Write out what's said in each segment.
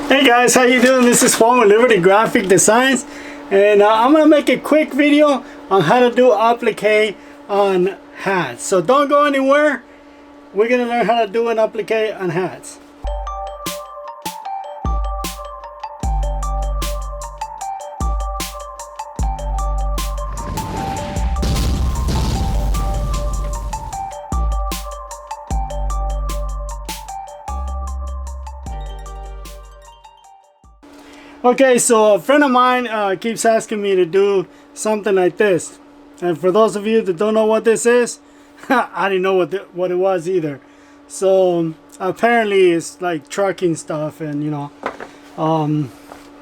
Hey guys, how you doing? This is Juan with Liberty Graphic Designs, and I'm gonna make a quick video on how to do applique on hats. So don't go anywhere. We're gonna learn how to do an applique on hats. Okay, so a friend of mine keeps asking me to do something like this. And for those of you that don't know what this is, I didn't know what it was either. So apparently it's like trucking stuff, and you know,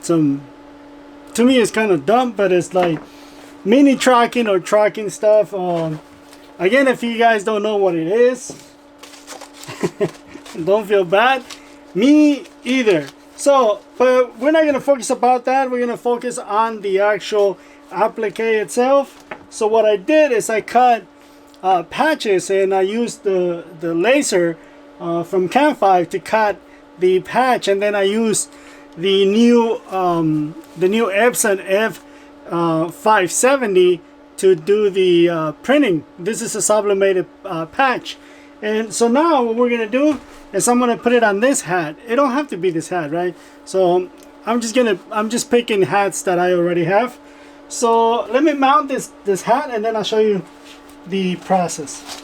to me it's kind of dumb, but it's like mini trucking or trucking stuff. Again, if you guys don't know what it is, don't feel bad. Me either. So, but we're not going to focus about that. We're going to focus on the actual applique itself. So what I did is I cut patches, and I used the laser from Cam 5 to cut the patch, and then I used the new Epson F570 to do the printing. This is a sublimated patch. And so now what we're going to do is I'm going to put it on this hat. It don't have to be this hat, right? So I'm just picking hats that I already have. So let me mount this hat, and then I'll show you the process.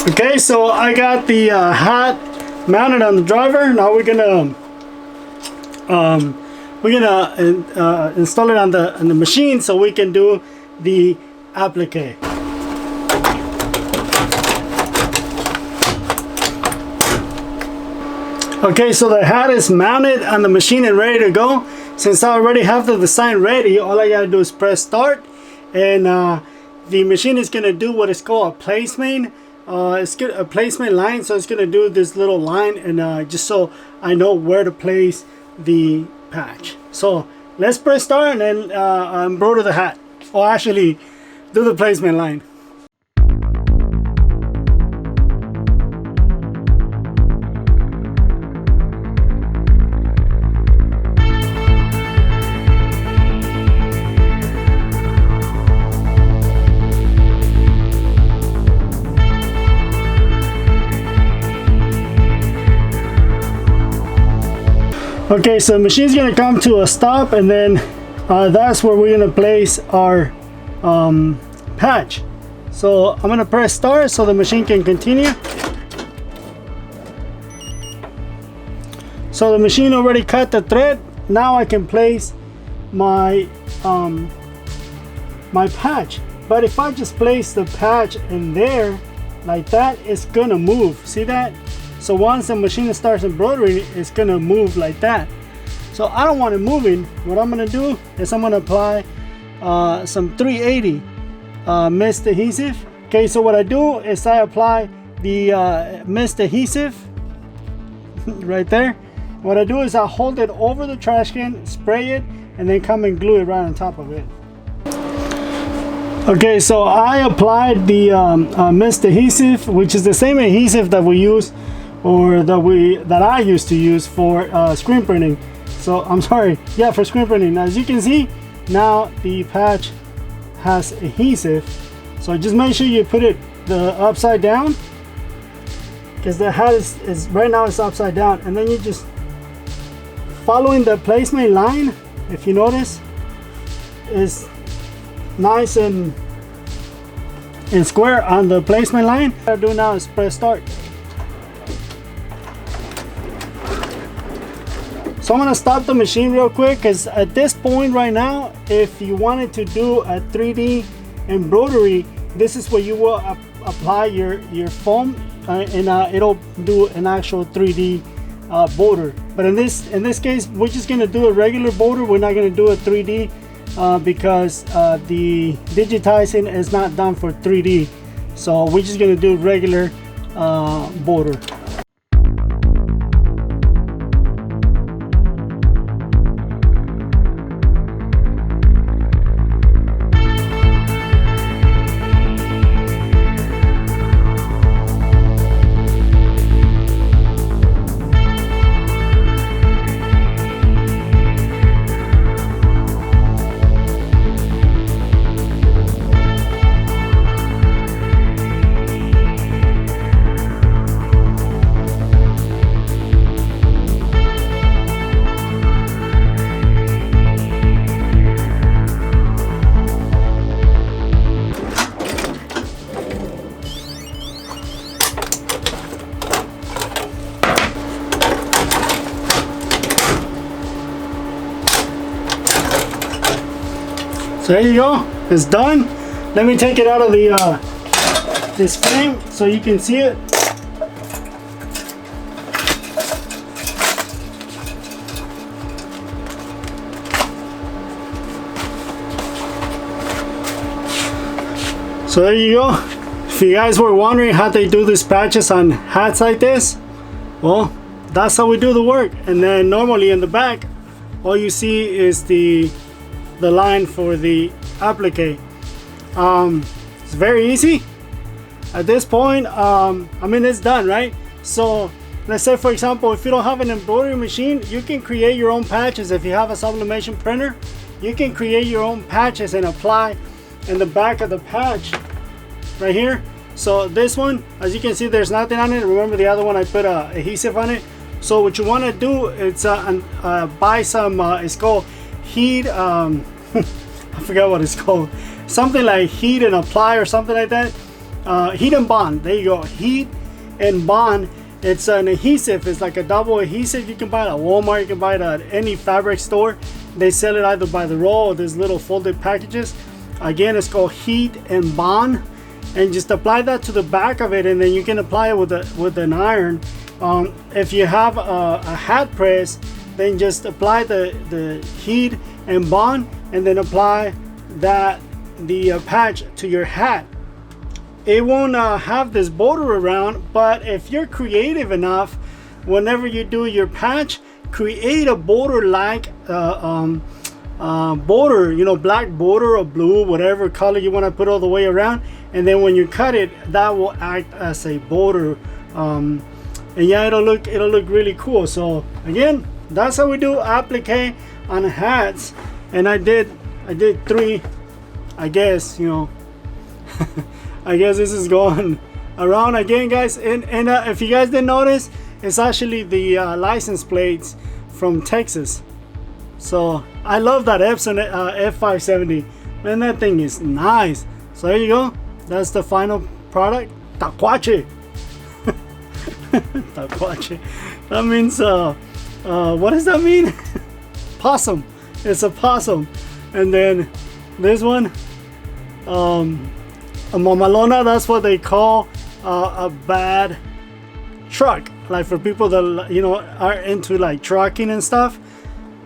Okay, so I got the hat mounted on the driver. Now we're gonna install it on the machine so we can do the applique. Okay, so the hat is mounted on the machine and ready to go. Since I already have the design ready, all I gotta do is press start, and the machine is gonna do what is called a placement. It's a placement line, so it's gonna do this little line, and just so I know where to place the patch. So let's press start and then embroider the hat, or actually do the placement line. Okay, so the machine's gonna come to a stop, and then that's where we're gonna place our patch. So I'm gonna press start so the machine can continue. So the machine already cut the thread. Now I can place my my patch. But if I just place the patch in there like that, it's gonna move. See that? So once the machine starts embroidering, it's gonna move like that. So I don't want it moving. What I'm gonna do is I'm gonna apply some 380 mist adhesive. Okay, so what I do is I apply the mist adhesive right there. What I do is I hold it over the trash can, spray it, and then come and glue it right on top of it. Okay, so I applied the mist adhesive, which is the same adhesive that we use, or that I used to use for screen printing. So I'm sorry, yeah, for screen printing. Now, as you can see, now the patch has adhesive. So just make sure you put it upside down, because the hat is right now it's upside down, and then you just following the placement line. If you notice, is nice and square on the placement line. What I do now is press start. So I'm going to stop the machine real quick, because at this point right now, if you wanted to do a 3D embroidery, this is where you will apply your foam and it'll do an actual 3D border. But in this case, we're just gonna do a regular border. We're not gonna do a 3D because the digitizing is not done for 3D. So we're just gonna do regular border. So there you go, it's done. Let me take it out of the this frame so you can see it. So there you go. If you guys were wondering how they do these patches on hats like this, well, that's how we do the work. And then normally in the back, all you see is the line for the applique. It's very easy at this point. I mean, it's done, right? So let's say, for example, if you don't have an embroidery machine, you can create your own patches. If you have a sublimation printer, you can create your own patches and apply in the back of the patch right here. So this one, as you can see, there's nothing on it. Remember the other one, I put adhesive on it. So what you want to do is buy some it's called heat I forgot what it's called, something like heat and apply or something like that. Heat and bond, there you go, heat and bond. It's an adhesive, it's like a double adhesive. You can buy it at Walmart, you can buy it at any fabric store. They sell it either by the roll or these little folded packages. Again, it's called heat and bond, and just apply that to the back of it, and then you can apply it with an iron. If you have a hat press, then just apply the heat and bond, and then apply the patch to your hat. It won't have this border around, but if you're creative enough, whenever you do your patch, create a border like border, you know, black border or blue, whatever color you want to put all the way around, and then when you cut it, that will act as a border. And yeah, it'll look really cool. So again, that's how we do applique on hats. And I did 3, I guess, you know. I guess this is going around again, guys. And if you guys didn't notice, it's actually the license plates from Texas. So I love that Epson F570. Man, that thing is nice. So there you go. That's the final product. Tacuache. Tacuache. That means what does that mean? Possum. It's a possum. And then this one, a mamalona. That's what they call a bad truck. Like for people that, you know, are into like trucking and stuff.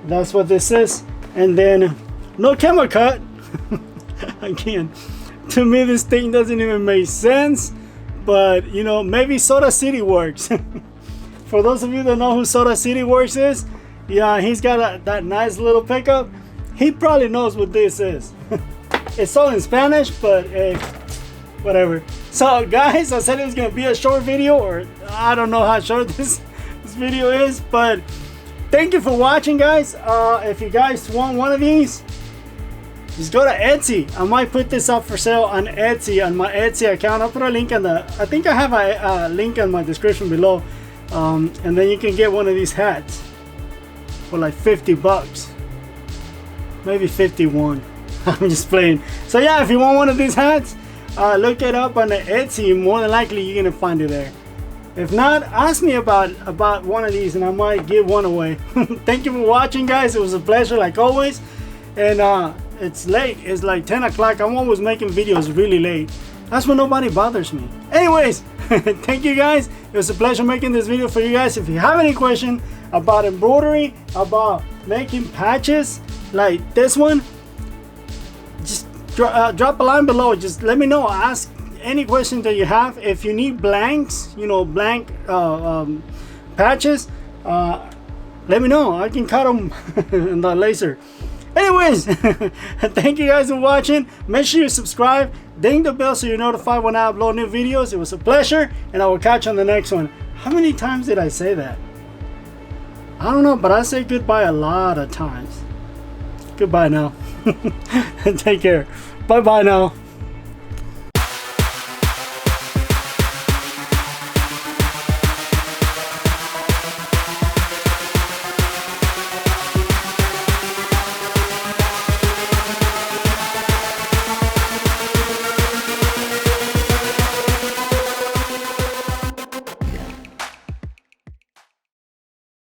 That's what this is. And then no camera cut. Again, to me this thing doesn't even make sense, but you know, maybe Soda City works. For those of you that know who Soda City Works is, yeah, he's got that nice little pickup. He probably knows what this is. It's all in Spanish, but whatever. So guys, I said it was gonna be a short video, or I don't know how short this video is, but thank you for watching, guys. If you guys want one of these, just go to Etsy. I might put this up for sale on Etsy, on my Etsy account. I'll put a link in I think I have a link in my description below. And then you can get one of these hats for like 50 bucks. Maybe 51. I'm just playing. So yeah, if you want one of these hats, look it up on the Etsy. More than likely you're gonna find it there. If not, ask me about one of these and I might give one away. Thank you for watching, guys. It was a pleasure like always. And it's late. It's like 10 o'clock. I'm always making videos really late. That's when nobody bothers me. Anyways, thank you guys. It was a pleasure making this video for you guys. If you have any question about embroidery, about making patches like this one, just drop a line below. Just let me know. Ask any question that you have. If you need blanks, you know, blank patches, let me know. I can cut them in the laser. Anyways, thank you guys for watching. Make sure you subscribe, ding the bell so you're notified when I upload new videos. It was a pleasure, and I will catch you on the next one. How many times did I say that? I don't know, but I say goodbye a lot of times. Goodbye now. Take care. Bye bye now.